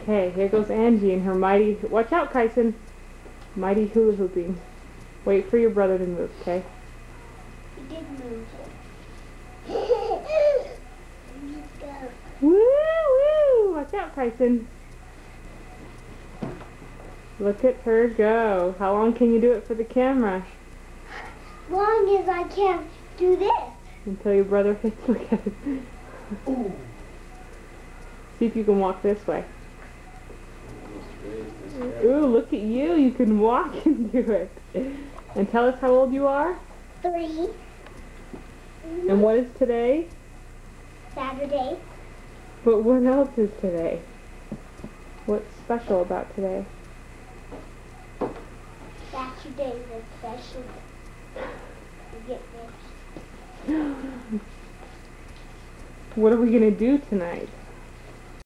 Okay, here goes Angie and her mighty... Watch out, Kyson. Mighty hula hooping. Wait for your brother to move, okay? He did move. Let's go. Woo, woo! Watch out, Kyson. Look at her go. How long can you do it for the camera? Long as I can do this. Until your brother hits. Look at it. Ooh. See if you can walk this way. Ooh, look at you. You can walk and do it. And tell us how old you are. 3. And what is today? Saturday. But what else is today? What's special about today? Saturday is special. You get this. What are we going to do tonight?